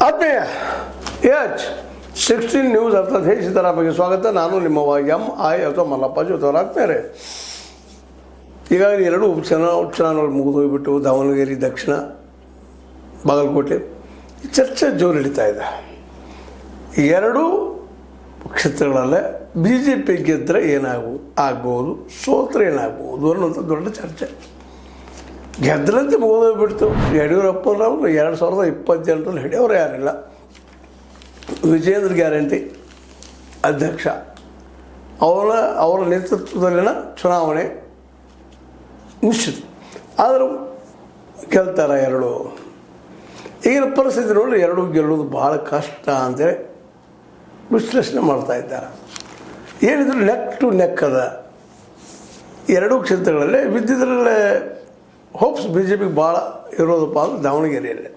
ಆತ್ಮೀಯ H16 news ಅರ್ಥಾತ್ ಹೇ ಸೀತಾರಾಮಗೆ ಸ್ವಾಗತ. ನಾನು ನಿಮ್ಮ MI ಅಥವಾ ಮಲ್ಲಪ್ಪ ಜೋತವರ ಆತ್ಮೀಯರೇ. ಈಗಾಗಲೇ ಎರಡು ಉಪಚುನಾವಣೆಗಳು ಮುಗಿದು ಹೋಗಿಬಿಟ್ಟು ದಾವಣಗೆರೆ ದಕ್ಷಿಣ ಬಾಗಲಕೋಟೆ ಚರ್ಚೆ ಜೋರು ಹಿಡಿತಾ ಇದೆ. ಎರಡೂ ಕ್ಷೇತ್ರಗಳಲ್ಲೇ BJP ಗೆದ್ದರೆ ಆಗ್ಬೋದು, ಸೋತ್ರೆ ಏನಾಗ್ಬೋದು ಅನ್ನೋಂಥ ದೊಡ್ಡ ಚರ್ಚೆ. ಗೆದ್ದರಂತೆ ಮುಗಿದೋಗ್ಬಿಡ್ತು. ಯಡಿಯೂರಪ್ಪನವರು 2028ರಲ್ಲಿ ಹಿಡಿಯೋರು ಯಾರಿಲ್ಲ. ವಿಜಯೇಂದ್ರ ಗ್ಯಾರಂಟಿ ಅಧ್ಯಕ್ಷ, ಅವರ ನೇತೃತ್ವದಲ್ಲಿನ ಚುನಾವಣೆ ನಿಶ್ಚಿತ. ಆದರೂ ಗೆಲ್ತಾರೆ ಎರಡು. ಈಗಿನ ಪರಿಸ್ಥಿತಿ ನೋಡಿ ಎರಡೂ ಗೆಲ್ಲೋದು ಭಾಳ ಕಷ್ಟ ಅಂತೇಳಿ ವಿಶ್ಲೇಷಣೆ ಮಾಡ್ತಾ ಇದ್ದಾರೆ. ಏನಿದ್ರು ನೆಕ್ ಟು ನೆಕ್ ಅದ ಎರಡೂ ಕ್ಷೇತ್ರಗಳಲ್ಲೇ. ವಿದ್ಯುದ್ರಲ್ಲೇ ಹೋಪ್ಸ್ BJPಗೆ ಭಾಳ ಇರೋದಪ್ಪ ಅಂದ್ರೆ ದಾವಣಗೆರೆಯಲ್ಲಿ.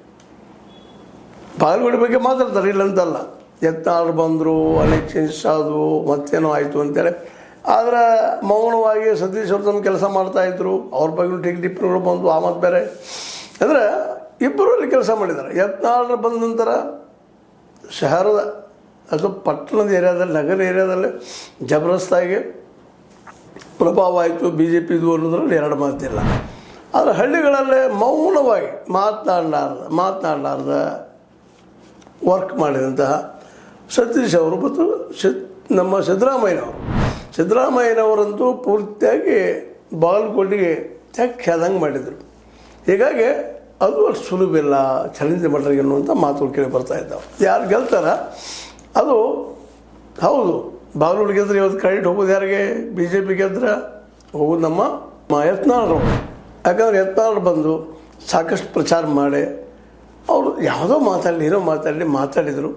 ಬಾಗಲಕೋಟೆ ಬಗ್ಗೆ ಮಾತಾಡ್ತಾರೆ, ಇಲ್ಲಂತಲ್ಲ. ಯತ್ನಾಳ್ ಬಂದರು, ಎಲೆಕ್ಷನ್ಸ್ ಆದವು, ಮತ್ತೇನೋ ಆಯಿತು ಅಂತೇಳಿ. ಆದರೆ ಮೌನವಾಗಿ ಸತೀಶ್ ಅವರು ತಮ್ಮ ಕೆಲಸ ಮಾಡ್ತಾಯಿದ್ರು. ಅವ್ರ ಬಗ್ಗೆ ಟಿಪ್ಪಣಿಗಳು ಬಂದು ಆ ಮತ್ತು ಬೇರೆ ಅಂದರೆ ಇಬ್ಬರು ಅಲ್ಲಿ ಕೆಲಸ ಮಾಡಿದ್ದಾರೆ. ಯತ್ನಾಳ್ ಬಂದ ನಂತರ ಶಹರದ ಅಥವಾ ಪಟ್ಟಣದ ಏರಿಯಾದಲ್ಲಿ, ನಗರ ಏರಿಯಾದಲ್ಲಿ ಜಬರ್ದಸ್ತಾಗಿ ಪ್ರಭಾವ ಆಯಿತು BJPದು ಅನ್ನೋದ್ರಲ್ಲಿ ಎರಡು ಮಾತಿಲ್ಲ. ಆದರೆ ಹಳ್ಳಿಗಳಲ್ಲೇ ಮೌನವಾಗಿ ಮಾತನಾಡಲಾರ್ದ ವರ್ಕ್ ಮಾಡಿದಂತಹ ಸತೀಶ್ ಅವರು ಮತ್ತು ನಮ್ಮ ಸಿದ್ದರಾಮಯ್ಯನವರಂತೂ ಪೂರ್ತಿಯಾಗಿ ಬಾಗಲಕೋಟೆಗೆ ತೆಕ್ಕಾದಂಗೆ ಮಾಡಿದರು. ಹೀಗಾಗಿ ಅದು ಅಷ್ಟು ಸುಲಭಿಲ್ಲ ಚಾಲೆಂಜ್ ಮಾಡ್ರಿಗೆ ಅನ್ನುವಂಥ ಮಾತುಗಳು ಕೇಳಿ ಬರ್ತಾ ಇದ್ದಾವೆ. ಯಾರು ಗೆಲ್ತಾರ ಅದು ಹೌದು. ಬಾಗಲಕೋಟೆ ಗೆದ್ರೆ ಇವತ್ತು ಕ್ರೆಡಿಟ್ ಹೋಗೋದು ಯಾರಿಗೆ? BJP ಗೆದ್ರೆ ಹೋಗೋದು ನಮ್ಮ ಯತ್ನಾಳ್. ಯಾಕಂದ್ರೆ ಯತ್ನಾಳ್ ಬಂದು ಸಾಕಷ್ಟು ಪ್ರಚಾರ ಮಾಡಿ ಅವರು ಯಾವುದೋ ಮಾತಾಡಿದರು.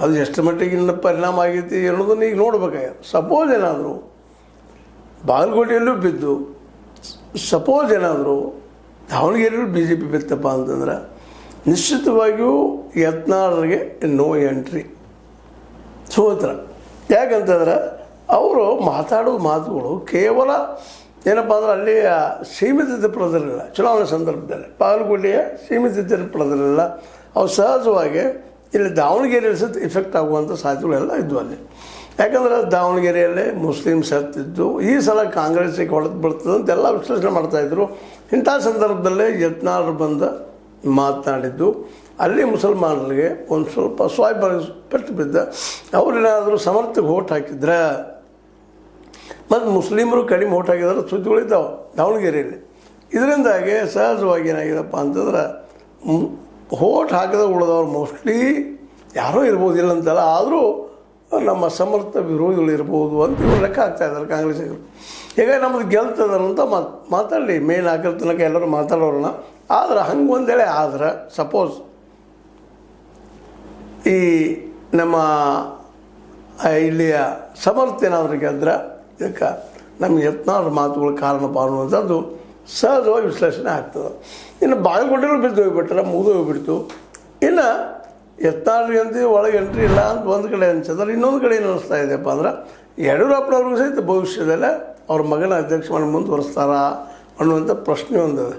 ಅದು ಎಷ್ಟು ಮಟ್ಟಿಗೆ ಇನ್ನು ಪರಿಣಾಮ ಆಗೈತಿ ಅನ್ನೋದನ್ನು ಈಗ ನೋಡ್ಬೇಕಾಗ್ಯದ. ಸಪೋಸ್ ಏನಾದರೂ ಬಾಗಲಕೋಟೆಯಲ್ಲೂ ಬಿದ್ದು, ಸಪೋಸ್ ಏನಾದರೂ ದಾವಣಗೆರೆಯಲ್ಲೂ BJP ಬಿತ್ತಪ್ಪ ಅಂತಂದ್ರೆ ನಿಶ್ಚಿತವಾಗಿಯೂ ಯತ್ನಾಳರಿಗೆ ನೋ ಎಂಟ್ರಿ, ಸೋತ್ರ. ಯಾಕಂತಂದ್ರೆ ಅವರು ಮಾತಾಡೋ ಮಾತುಗಳು ಕೇವಲ ಏನಪ್ಪ ಅಂದ್ರೆ ಅಲ್ಲಿ ಸೀಮಿತ ಪಡೆದಿರಲಿಲ್ಲ. ಚುನಾವಣೆ ಸಂದರ್ಭದಲ್ಲಿ ಬಾಗಲಕೋಟೆಯ ಸೀಮಿತ ಪಡೆದಿರಲಿಲ್ಲ. ಅವು ಸಹಜವಾಗಿ ಇಲ್ಲಿ ದಾವಣಗೆರೆಯಲ್ಲಿ ಸಹ ಇಫೆಕ್ಟ್ ಆಗುವಂಥ ಸಾಧ್ಯತೆಗಳೆಲ್ಲ ಇದ್ವು ಅಲ್ಲಿ. ಯಾಕಂದ್ರೆ ದಾವಣಗೆರೆಯಲ್ಲೇ ಮುಸ್ಲಿಮ್ಸ್ ಹತ್ತಿದ್ದು, ಈ ಸಲ ಕಾಂಗ್ರೆಸ್ಸಿಗೆ ಹೊಡೆದು ಬೀಳ್ತದೆ ಅಂತೆಲ್ಲ ವಿಶ್ಲೇಷಣೆ ಮಾಡ್ತಾಯಿದ್ರು. ಇಂಥ ಸಂದರ್ಭದಲ್ಲೇ ಯತ್ನಾಳ್ ಬಂದ ಮಾತನಾಡಿದ್ದು ಅಲ್ಲಿ ಮುಸಲ್ಮಾನರಿಗೆ ಒಂದು ಸ್ವಲ್ಪ ಪೆಟ್ಟು ಬಿದ್ದ. ಅವ್ರೇನಾದರೂ ಸಮರ್ಥಕ್ಕೆ ಓಟ್ ಹಾಕಿದ್ರೆ ಮತ್ತು ಮುಸ್ಲಿಮರು ಕಡಿಮೆ ಓಟ್ ಹಾಕಿದ್ರೆ ಸುದ್ದಿಗಳಿದ್ದಾವೆ ದಾವಣಗೆರೆಯಲ್ಲಿ. ಇದರಿಂದಾಗಿ ಸಹಜವಾಗಿ ಏನಾಗಿದೆಪ್ಪ ಅಂತಂದ್ರೆ ಓಟ್ ಹಾಕಿದ ಉಳಿದವ್ರು ಮೋಸ್ಟ್ಲಿ ಯಾರೋ ಇರ್ಬೋದು, ಅಂತಲ್ಲ, ಆದರೂ ನಮ್ಮ ಸಮರ್ಥ ವಿರೋಧಿಗಳು ಇರ್ಬೋದು ಅಂತ ಇವರು ಲೆಕ್ಕ ಹಾಕ್ತಾಯಿದ್ದಾರೆ ಕಾಂಗ್ರೆಸ್ಸಿಗರು. ಹೀಗಾಗಿ ನಮ್ಮದು ಗೆಲ್ತದಂತ ಮಾತಾಡಲಿ, ಮೇನ್ ಹಾಕಿದ ತನಕ ಎಲ್ಲರೂ ಮಾತಾಡೋರನ್ನ. ಆದ್ರೆ ಹಂಗೆ ಒಂದೇಳೆ ಆದ್ರೆ ಸಪೋಸ್ ಈ ನಮ್ಮ ಇಲ್ಲಿಯ ಸಮರ್ಥ ಏನಾದರೂ ಗೆದ್ರೆ ಇದಕ್ಕೆ ನಮ್ಮ ಯತ್ನಾಳ್ ಮಾತುಗಳ ಕಾರಣಪ್ಪ ಅನ್ನುವಂಥದ್ದು ಸಹಜವಾಗಿ ವಿಶ್ಲೇಷಣೆ ಆಗ್ತದೆ. ಇನ್ನು ಬಾಗಲಕೋಟೆಗಳು ಬಿದ್ದು ಹೋಗ್ಬಿಟ್ರೆ ಮುಗಿದು ಹೋಗ್ಬಿಡ್ತು. ಇನ್ನು ಯತ್ನಾಳ್ಗೆ ಅಂತ ಒಳಗೆ ಎಂಟ್ರಿ ಇಲ್ಲ ಅಂತ ಒಂದು ಕಡೆ ಅನ್ಸಿದ್ರೆ, ಇನ್ನೊಂದು ಕಡೆ ಏನು ಅನ್ನಿಸ್ತಾ ಇದೆಯಪ್ಪ ಅಂದ್ರೆ ಯಡಿಯೂರಪ್ಪನವ್ರಿಗೂ ಸಹಿತ ಭವಿಷ್ಯದಲ್ಲೇ ಅವ್ರ ಮಗನ ಅಧ್ಯಕ್ಷ ಮಾಡಿ ಮುಂದುವರಿಸ್ತಾರ ಅನ್ನುವಂಥ ಪ್ರಶ್ನೆ ಒಂದಿದೆ.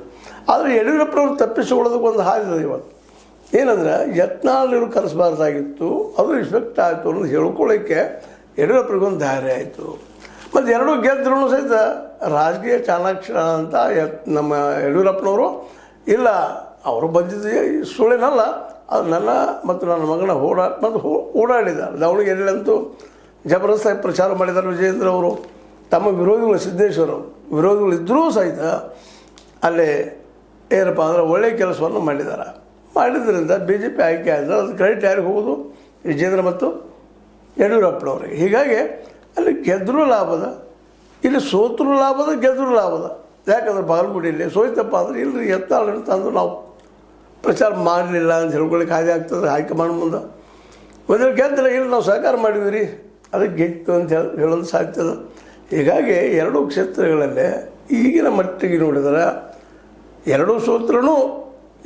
ಆದರೆ ಯಡಿಯೂರಪ್ಪನವ್ರು ತಪ್ಪಿಸಿಕೊಳ್ಳೋದಕ್ಕೆ ಒಂದು ಹಾದಿದೆ ಇವತ್ತು. ಏನಂದರೆ ಯತ್ನಾಳ್ ಇವರು ಕರೆಸಬಾರ್ದಾಗಿತ್ತು, ಅದು ಇಫೆಕ್ಟ್ ಆಯಿತು ಅನ್ನೋದು ಹೇಳ್ಕೊಳ್ಳೋಕ್ಕೆ ಯಡಿಯೂರಪ್ಪರಿಗೊಂದು ಧೈರ್ಯ ಆಯಿತು. ಮತ್ತು ಎರಡೂ ಗೆದ್ರೂ ಸಹಿತ ರಾಜಕೀಯ ಚಾಣಾಕ್ಷರ ಅಂತ ನಮ್ಮ ಯಡಿಯೂರಪ್ಪನವರು ಇಲ್ಲ, ಅವರು ಬಂದಿದ್ದು ಸುಳ್ಳೇನಲ್ಲ, ಅದು ನನ್ನ ಮತ್ತು ನನ್ನ ಮಗನ ಓಡಾಡಿದ್ದಾರೆ. ದಾವಣಗೆರೆಯಲ್ಲಂತೂ ಜಬರ್ದಸ್ತಾಗಿ ಪ್ರಚಾರ ಮಾಡಿದ್ದಾರೆ ವಿಜಯೇಂದ್ರ ಅವರು. ತಮ್ಮ ವಿರೋಧಿಗಳು ಸಿದ್ದೇಶ್ವರವರು ವಿರೋಧಿಗಳಿದ್ದರೂ ಸಹಿತ ಅಲ್ಲೇ ಏನಪ್ಪ ಅಂದರೆ ಒಳ್ಳೆಯ ಕೆಲಸವನ್ನು ಮಾಡಿದ್ದರಿಂದ BJP ಆಯ್ಕೆ ಆಯಿತು. ಅದು ಕ್ರೆಡಿಟ್ ಯಾರಿಗೆ ಹೋಗೋದು? ವಿಜಯೇಂದ್ರ ಮತ್ತು ಯಡಿಯೂರಪ್ಪನವರಿಗೆ. ಹೀಗಾಗಿ ಅಲ್ಲಿ ಗೆದ್ದರೂ ಲಾಭದ, ಇಲ್ಲಿ ಸೋತರೂ ಲಾಭದ, ಗೆದ್ದರೂ ಲಾಭದ. ಯಾಕಂದ್ರೆ ಬಾಗಲಕೋಟೆಯಲ್ಲಿ ಸೋಯ್ತಪ್ಪ ಅಂದರೆ ಇಲ್ಲರಿ ಯತ್ನಾಳ್ ತಂದು ನಾವು ಪ್ರಚಾರ ಮಾಡಲಿಲ್ಲ ಅಂತ ಹೇಳ್ಕೊಳ್ಳಿಕ್ಕೆ ಹಾಗೆ ಆಗ್ತದೆ ಹೈಕಮಾಂಡ್ ಮುಂದೆ. ಒಂದು ಗೆದ್ದರೆ ಇಲ್ಲಿ ನಾವು ಸಹಕಾರ ಮಾಡಿದ್ವಿ ರೀ, ಅದಕ್ಕೆ ಗೆದ್ದು ಅಂತ ಹೇಳೋದು ಸಾಧ್ಯದ. ಹೀಗಾಗಿ ಎರಡೂ ಕ್ಷೇತ್ರಗಳಲ್ಲೇ ಈಗಿನ ಮಟ್ಟಿಗೆ ನೋಡಿದರೆ ಎರಡೂ ಸೋತ್ರನೂ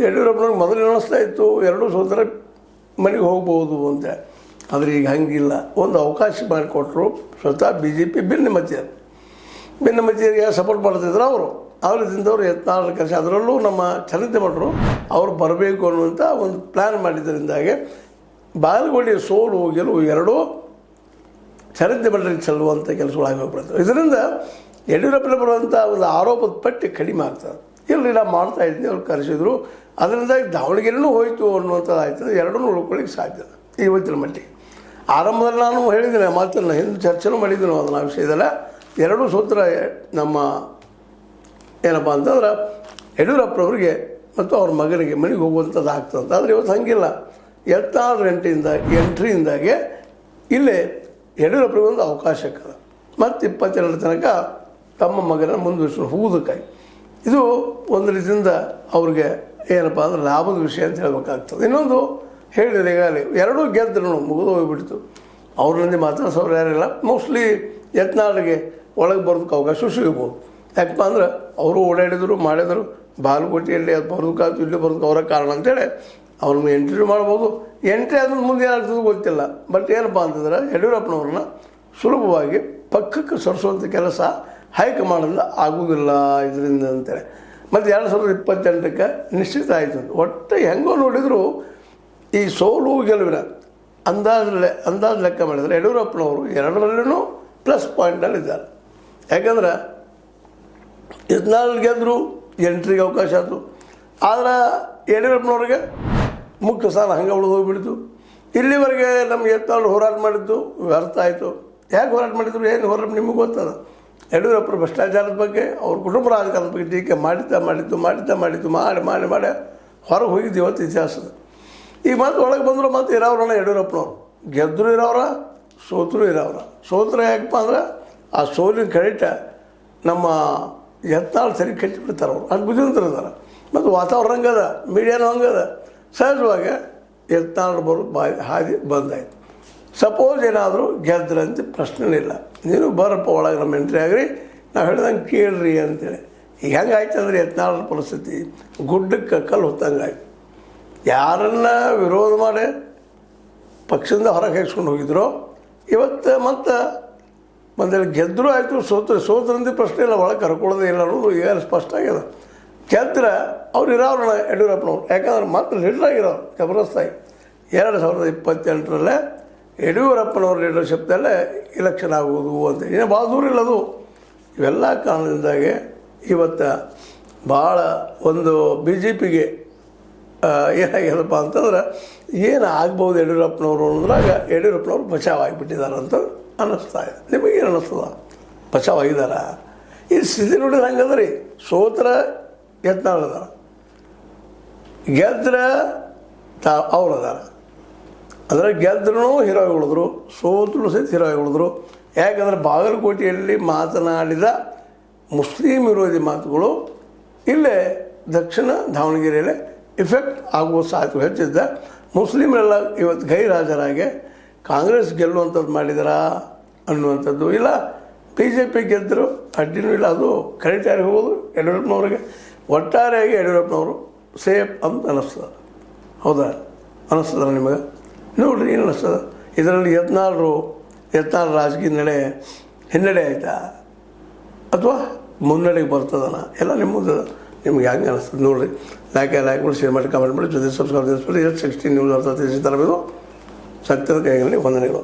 ಯಡಿಯೂರಪ್ಪನವ್ರಿಗೆ ಮೊದಲು ಅನ್ನಿಸ್ತಾ ಇತ್ತು ಎರಡೂ ಸೋತ್ರೆ ಮನೆಗೆ ಹೋಗ್ಬೋದು ಅಂತ. ಆದರೆ ಈಗ ಹಂಗಿಲ್ಲ. ಒಂದು ಅವಕಾಶ ಮಾಡಿಕೊಟ್ರು ಸ್ವತಃ BJP ಭಿನ್ನಮತೀಯರಿಗೆ ಸಪೋರ್ಟ್ ಮಾಡ್ತಿದ್ರು ಅವರು. ಅವರದಿಂದವರು ಯತ್ನಾಳರ ಕರೆಸಿ ಅದರಲ್ಲೂ ನಮ್ಮ ಚಲಂತೆ ಮಠರು ಅವ್ರು ಬರಬೇಕು ಅನ್ನುವಂಥ ಒಂದು ಪ್ಲ್ಯಾನ್ ಮಾಡಿದ್ದರಿಂದಾಗೆ ಬಾಗಲಕೋಟೆಯ ಸೋಲು ಗೆಲುವು ಎರಡೂ ಚಲಂತೆ ಮಠರಿಗೆ ಚೆಲ್ಲುವಂಥ ಕೆಲಸಗಳಾಗಿ ಹೋಗ್ಬಿಡ್ತವೆ. ಇದರಿಂದ ಯಡಿಯೂರಪ್ಪನ ಬರುವಂಥ ಒಂದು ಆರೋಪದ ಪಟ್ಟಿ ಕಡಿಮೆ ಆಗ್ತದೆ. ಇಲ್ಲ ಮಾಡ್ತಾ ಇದ್ದೀನಿ ಅವ್ರು ಕರೆಸಿದ್ರು, ಅದರಿಂದಾಗಿ ದಾವಣಗೆರೆನೂ ಹೋಯಿತು ಅನ್ನುವಂಥದ್ದು ಆಯ್ತದೆ. ಎರಡನ್ನೂ ಉಳ್ಕೊಳ್ಳಿಕ್ಕೆ ಸಾಧ್ಯ ಇವತ್ತಿನ ಮಟ್ಟಿಗೆ. ಆರಂಭದಲ್ಲಿ ನಾನು ಹೇಳಿದ್ದೀನಿ, ಮಾತನ್ನು ಹಿಂದೆ ಚರ್ಚೆನೂ ಮಾಡಿದ್ದೀನಿ ಅದನ್ನು ಆ ವಿಷಯದಲ್ಲ. ಎರಡೂ ಸೂತ್ರ ನಮ್ಮ ಏನಪ್ಪ ಅಂತಂದ್ರೆ ಯಡಿಯೂರಪ್ಪನವ್ರಿಗೆ ಮತ್ತು ಅವ್ರ ಮಗನಿಗೆ ಮನೆಗೆ ಹೋಗುವಂಥದ್ದು ಆಗ್ತದಂತ. ಆದರೆ ಇವತ್ತು ಹಂಗಿಲ್ಲ. ಯತ್ನಾಳರ ಎಂಟ್ರಿಯಿಂದಾಗೆ ಇಲ್ಲೇ ಯಡಿಯೂರಪ್ಪನಿಗೆ ಒಂದು ಅವಕಾಶ ಆಗ್ತದೆ. ಮತ್ತು 22 ತನಕ ತಮ್ಮ ಮಗನ ಮುಂದುವರಿಸಲು ಹೋಗೋದಕ್ಕಾಗಿ ಇದು ಒಂದು ರೀತಿಯಿಂದ ಅವ್ರಿಗೆ ಏನಪ್ಪ ಅಂದ್ರೆ ಲಾಭದ ವಿಷಯ ಅಂತ ಹೇಳ್ಬೇಕಾಗ್ತದೆ. ಇನ್ನೊಂದು ಹೇಳಿದ್ರೆ ಈಗಾಗಲೇ ಎರಡೂ ಗೆದ್ದರು, ಮುಗಿದು ಹೋಗಿಬಿಡ್ತು. ಅವ್ರನ್ನೇ ಮಾತಾಡ್ಸೋರು ಯಾರಿಲ್ಲ. ಮೋಸ್ಟ್ಲಿ ಯತ್ನಾಳರಿಗೆ ಒಳಗೆ ಬರೋದಕ್ಕೆ ಅವಕಾಶ ಸಿಗ್ಬೋದು. ಯಾಕಪ್ಪ ಅಂದ್ರೆ ಅವರು ಓಡಾಡಿದರು ಮಾಡಿದರು. ಬಾಗಲಕೋಟೆಯಲ್ಲಿ ಅದು ಬರೋದಕ್ಕಾಗ್ತು, ಇಲ್ಲಿ ಬರೋದಕ್ಕೆ ಅವರ ಕಾರಣ ಅಂತೇಳಿ ಅವ್ರನ್ನ ಎಂಟ್ರಿ ಮಾಡ್ಬೋದು. ಎಂಟ್ರಿ ಆದ್ಮೇಲೆ ಮುಂದೆ ಏನಾಗ್ತದೆ ಗೊತ್ತಿಲ್ಲ. ಬಟ್ ಏನಪ್ಪ ಅಂತಂದ್ರೆ ಯಡಿಯೂರಪ್ಪನವ್ರನ್ನ ಸುಲಭವಾಗಿ ಪಕ್ಕಕ್ಕೆ ಸರಿಸುವಂಥ ಕೆಲಸ ಹೈಕಮಾಂಡಿಂದ ಆಗೋದಿಲ್ಲ ಇದರಿಂದ ಅಂತೇಳಿ. ಮತ್ತು 2028ಕ್ಕೆ ನಿಶ್ಚಿತ ಆಯಿತು ಅಂತ. ಒಟ್ಟು ಹೆಂಗೋ ನೋಡಿದರೂ ಈ ಸೋಲು ಗೆಲುವಿನ ಅಂದಾಜು ಲೆಕ್ಕ ಮಾಡಿದರೆ ಯಡಿಯೂರಪ್ಪನವರು ಎರಡರಲ್ಲೂ ಪ್ಲಸ್ ಪಾಯಿಂಟಲ್ಲಿದ್ದಾರೆ. ಯಾಕಂದ್ರೆ ಯತ್ನಾಳ್ ಗೆದ್ದರು, ಎಂಟ್ರಿಗೆ ಅವಕಾಶ ಆಯಿತು. ಆದರೆ ಯಡಿಯೂರಪ್ಪನವ್ರಿಗೆ ಮುಖ್ಯ ಸ್ಥಾನ ಹಂಗೆ ಉಳಿದು ಹೋಗಿಬಿಡ್ತು. ಇಲ್ಲಿವರೆಗೆ ನಮ್ಗೆ ಯತ್ನಾಳ್ ಹೋರಾಟ ಮಾಡಿದ್ದು ವ್ಯರ್ಥ ಆಯಿತು. ಯಾಕೆ ಹೋರಾಟ ಮಾಡಿದ್ರು, ಏನು ಹೋರಾಟ ನಿಮಗೆ ಗೊತ್ತದ. ಯಡಿಯೂರಪ್ಪರ ಭ್ರಷ್ಟಾಚಾರದ ಬಗ್ಗೆ, ಅವ್ರ ಕುಟುಂಬ ರಾಜಕಾರಣದ ಬಗ್ಗೆ ಟೀಕೆ ಮಾಡಿದ್ದು ಮಾಡಿ ಹೊರಗೆ ಹೋಗಿದ್ದು ಇವತ್ತು ಇತಿಹಾಸದ. ಈಗ ಮತ್ತೆ ಒಳಗೆ ಬಂದರು ಮತ್ತೆ ಇರೋರನ್ನ ಯಡಿಯೂರಪ್ಪನವ್ರು ಗೆದ್ದರು ಇರೋರ, ಸೋತರು ಇರೋರ. ಸೋತರು ಯಾಕಪ್ಪ ಅಂದ್ರೆ ಆ ಸೋಲಿನ ಕ್ರೆಡಿಟ್ ನಮ್ಮ ಯತ್ನಾಳ್ ಸರಿ ಕಟ್ಟಿಬಿಡ್ತಾರೆ. ಅವ್ರು ಅಷ್ಟು ಬುದ್ಧಿವಂತರಿದ್ದಾರೆ. ಮತ್ತು ವಾತಾವರಣ ಹಂಗದ, ಮೀಡಿಯಾನು ಹಂಗದ. ಸಹಜವಾಗಿ ಯತ್ನಾಳ್ ಹಾದಿ ಬಂದಾಯ್ತು. ಸಪೋಸ್ ಏನಾದರೂ ಗೆದ್ರಂತ ಪ್ರಶ್ನೆ ಇಲ್ಲ. ನೀನು ಬರಪ್ಪ ಒಳಗೆ ನಮ್ಮ ಎಂಟ್ರಿ ಆಗ್ರಿ, ನಾವು ಹೇಳ್ದಂಗೆ ಕೇಳ್ರಿ ಅಂತೇಳಿ. ಈಗ ಹೆಂಗೆ ಆಯ್ತು ಅಂದರೆ ಯತ್ನಾಳರ ಪರಿಸ್ಥಿತಿ ಗುಡ್ಡಕ್ಕೆ ಕಲ್ಲು ಹೊತ್ತಂಗೆ ಆಯ್ತು. ಯಾರನ್ನ ವಿರೋಧ ಮಾಡಿ ಪಕ್ಷದಿಂದ ಹೊರಗೆ ಹಾಕ್ಸ್ಕೊಂಡು ಹೋಗಿದ್ರು, ಇವತ್ತು ಮತ್ತು ಒಂದೇಳಿ ಗೆದ್ದರೂ ಆಯಿತು, ಸೋತ್ರಂತ ಪ್ರಶ್ನೆ ಇಲ್ಲ, ಒಳಗೆ ಕರ್ಕೊಳ್ಳೋದೇ ಇಲ್ಲ ಅನ್ನೋದು ಈಗ ಸ್ಪಷ್ಟ ಆಗ್ಯದ. ಗೆದ್ರೆ ಅವ್ರು ಇರೋರನ್ನ ಯಡಿಯೂರಪ್ಪನವ್ರು, ಯಾಕಂದ್ರೆ ಮತ್ತೆ ಲೀಡರ್ ಆಗಿರೋರು ಜಬರ್ದಸ್ತಾಗಿ. 2028ರಲ್ಲೇ ಯಡಿಯೂರಪ್ಪನವ್ರ ಲೀಡರ್ಶಿಪ್ದಲ್ಲೇ ಇಲೆಕ್ಷನ್ ಆಗೋದು ಅಂತ ಏನೋ ಭಾಳ ದೂರ ಇಲ್ಲ ಅದು. ಇವೆಲ್ಲ ಕಾರಣದಿಂದಾಗೆ ಇವತ್ತು ಭಾಳ ಒಂದು BJPಗೆ ಏನಾಗ್ಯದಪ್ಪ ಅಂತಂದ್ರೆ ಏನು ಆಗ್ಬೋದು ಯಡಿಯೂರಪ್ಪನವರು ಅನ್ನೋದ್ರಾಗ ಯಡಿಯೂರಪ್ಪನವ್ರು ಬಚಾವಾಗಿಬಿಟ್ಟಿದ್ದಾರೆ ಅಂತ ಅನ್ನಿಸ್ತಾ ಇದೆ. ನಿಮಗೇನು ಅನ್ನಿಸ್ತದ? ಬಚಾವಾಗಿದ್ದಾರ? ಈ ಸ್ಥಿತಿ ನೋಡಿದ್ರೆ ಹಂಗದ ರೀ. ಸೋತ್ರ ಯತ್ನಾಳ್ ಅದಾರ, ಗೆದ್ರೆ ಅವ್ರು ಅದಾರ. ಅಂದರೆ ಗೆದ್ರೂ ಹೀರೋ ಉಳಿದ್ರು, ಸೋತರು ಸಹಿತ ಹೀರೋ ಉಳಿದ್ರು. ಯಾಕಂದರೆ ಬಾಗಲಕೋಟೆಯಲ್ಲಿ ಮಾತನಾಡಿದ ಮುಸ್ಲಿಂ ವಿರೋಧಿ ಮಾತುಗಳು ಇಲ್ಲೇ ದಕ್ಷಿಣ ದಾವಣಗೆರೆಯಲ್ಲೇ ಇಫೆಕ್ಟ್ ಆಗುವ ಸಾಧ್ಯತೆ ಹೆಚ್ಚಿದ್ದ. ಮುಸ್ಲಿಮರೆಲ್ಲ ಇವತ್ತು ಗೈರಾಜರಾಗಿ ಕಾಂಗ್ರೆಸ್ ಗೆಲ್ಲುವಂಥದ್ದು ಮಾಡಿದಾರಾ ಅನ್ನುವಂಥದ್ದು ಇಲ್ಲ. BJP ಗೆದ್ದರು ಅಡ್ಡಿನೂ ಇಲ್ಲ, ಅದು ಕರೆಕ್ಟ್ ಯಾರಿಗೆ ಹೋಗೋದು ಯಡಿಯೂರಪ್ಪನವ್ರಿಗೆ. ಒಟ್ಟಾರೆಯಾಗಿ ಯಡಿಯೂರಪ್ಪನವರು ಸೇಫ್ ಅಂತ ಅನ್ನಿಸ್ತದೆ. ಹೌದಾ? ಅನ್ನಿಸ್ತದ ನಿಮಗೆ? ನೋಡ್ರಿ ಏನು ಅನ್ನಿಸ್ತದೆ. ಇದರಲ್ಲಿ ಯತ್ನಾಳ್ ರಾಜಕೀಯ ಹಿನ್ನಡೆ ಆಯಿತಾ ಅಥವಾ ಮುನ್ನಡೆಗೆ ಬರ್ತದನ ಎಲ್ಲ ನಿಮ್ಮದು ನಿಮ್ಗೆ ಹೆಂಗೆ ಅನ್ನಿಸ್ತದೆ ನೋಡಿರಿ. ಲೈಕ್ ಮಾಡಿ, ಶೇರ್ ಮಾಡಿ, ಕಮೆಂಟ್ ಮಾಡಿ, ಜೊತೆ ಸಬ್ಸ್ಕ್ರೈಬ್ ಮಾಡಿ. 16 ನ್ಯೂಸ್ ಅರ್ಥ ತಿಳಿಸಿ ತರಬೇಕು. ಸತ್ಯದ ಕೈಗಳಲ್ಲಿ ವಂದನೆಗಳು.